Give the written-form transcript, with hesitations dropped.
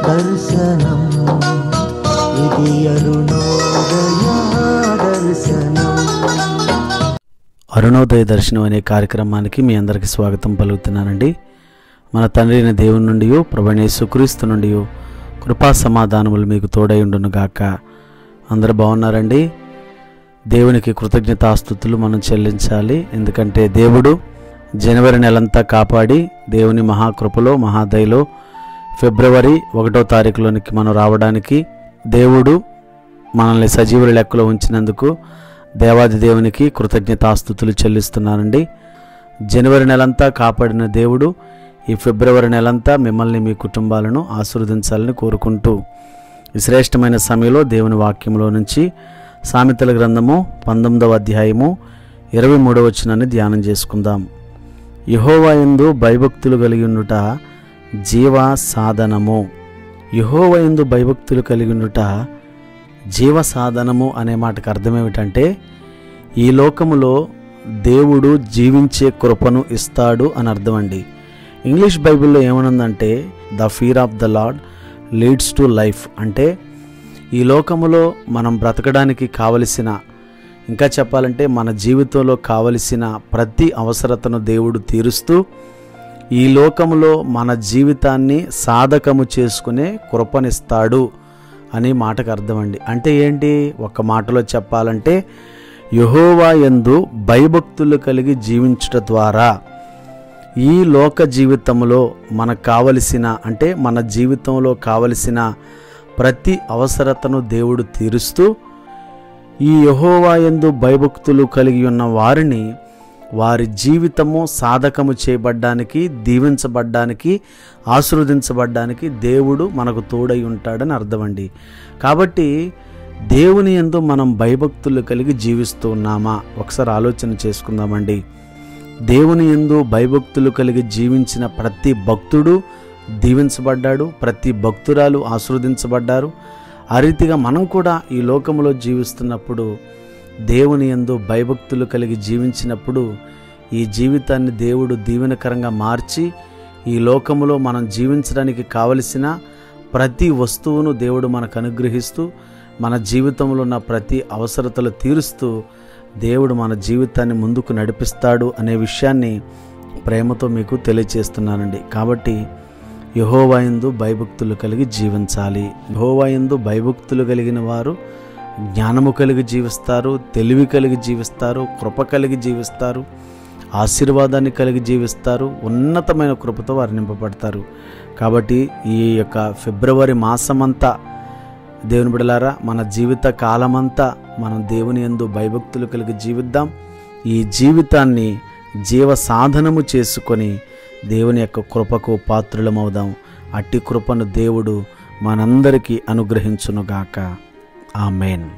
దర్శనం, ఇది అరుణోదయ దర్శనం. అరుణోదయ దర్శనం అనే కార్యక్రమానికి మీ అందరికీ స్వాగతం పలుకుతున్నానండి. మన తండ్రి అయిన దేవుని నుండి, ప్రభువైన యేసుక్రీస్తు నుండి కృపా సమాధానములు మీకు తోడై ఉండును గాక. అందరూ బాగున్నారండి? దేవునికి కృతజ్ఞతాస్తుతులు మనం చెల్లించాలి. ఎందుకంటే దేవుడు జనవరి నెలంతా కాపాడి దేవుని మహాకృపలో మహాదయలో ఫిబ్రవరి 1వ తారీఖులోనికి మనం రావడానికి దేవుడు మనల్ని సజీవుల లెక్కలో ఉంచినందుకు దేవాది దేవునికి కృతజ్ఞతాస్తుతులు చెల్లిస్తున్నానండి. జనవరి నెలంతా కాపాడిన దేవుడు ఈ ఫిబ్రవరి నెలంతా మిమ్మల్ని మీ కుటుంబాలను ఆశీర్వదించాలని కోరుకుంటూ ఈ శ్రేష్టమైన సమయంలో దేవుని వాక్యంలో నుంచి సామెతల గ్రంథము 19వ అధ్యాయము 23వ వచనాన్ని ధ్యానం చేసుకుందాం. యెహోవా యందు భయభక్తులు కలిగి ఉండుట జీవ సాధనము. యెహోవా యందు భయభక్తులు కలిగి ఉండుట జీవ సాధనము అనే మాటకు అర్థం ఏమిటంటే, ఈ లోకములో దేవుడు జీవించే కృపను ఇస్తాడు అని అర్థం అండి. ఇంగ్లీష్ బైబిల్లో ఏమనుందంటే, the fear of the lord leads to life. అంటే ఈ లోకములో మనం బ్రతకడానికి కావలసిన, ఇంకా చెప్పాలంటే మన జీవితంలో కావలసిన ప్రతి అవసరతను దేవుడు తీరుస్తూ ఈ లోకములో మన జీవితాన్ని సాధకము చేసుకునే కృపనిస్తాడు అని మాటకు అర్థం అండి. అంటే ఏంటి? ఒక మాటలో చెప్పాలంటే, యెహోవా యందు భయభక్తులు కలిగి జీవించుట ద్వారా ఈ లోక జీవితంలో మనకు కావలసిన, అంటే మన జీవితంలో కావలసిన ప్రతి అవసరతను దేవుడు తీరుస్తూ ఈ యెహోవా యందు భయభక్తులు కలిగి ఉన్న వారిని వారి జీవితము సాధకము చేయబడ్డానికి, దీవించబడ్డానికి, ఆశీర్వదించబడ్డానికి దేవుడు మనకు తోడై ఉంటాడని అర్థమండి. కాబట్టి దేవుని యందు మనం భయభక్తులు కలిగి జీవిస్తూ ఉన్నామా? ఒకసారి ఆలోచన చేసుకుందామండి. దేవుని యందు భయభక్తులు కలిగి జీవించిన ప్రతి భక్తుడు దీవించబడ్డాడు, ప్రతి భక్తురాలు ఆశీర్వదించబడ్డారు. ఆ రీతిగా మనం కూడా ఈ లోకంలో జీవిస్తున్నప్పుడు దేవుని యందు భయభక్తులు కలిగి జీవించినప్పుడు ఈ జీవితాన్ని దేవుడు దీవెనకరంగా మార్చి ఈ లోకములో మనం జీవించడానికి కావలసిన ప్రతి వస్తువును దేవుడు మనకు అనుగ్రహిస్తూ మన జీవితంలో ఉన్న ప్రతి అవసరతలు తీరుస్తూ దేవుడు మన జీవితాన్ని ముందుకు నడిపిస్తాడు అనే విషయాన్ని ప్రేమతో మీకు తెలియచేస్తున్నానండి. కాబట్టి యెహోవా యందు భయభక్తులు కలిగి జీవించాలి. యెహోవా యందు భయభక్తులు కలిగిన వారు జ్ఞానము కలిగి జీవిస్తారు, తెలివి కలిగి జీవిస్తారు, కృప కలిగి జీవిస్తారు, ఆశీర్వాదాన్ని కలిగి జీవిస్తారు, ఉన్నతమైన కృపతో వారు నింపబడతారు. కాబట్టి ఈ యొక్క ఫిబ్రవరి మాసమంతా దేవుని బిడ్డలారా, మన జీవిత కాలమంతా మనం దేవుని యందు భయభక్తులు కలిగి జీవిద్దాం. ఈ జీవితాన్ని జీవ సాధనము చేసుకొని దేవుని యొక్క కృపకు పాత్రులమవుదాం. అట్టి కృపను దేవుడు మనందరికీ అనుగ్రహించునుగాక. ఆమేన్.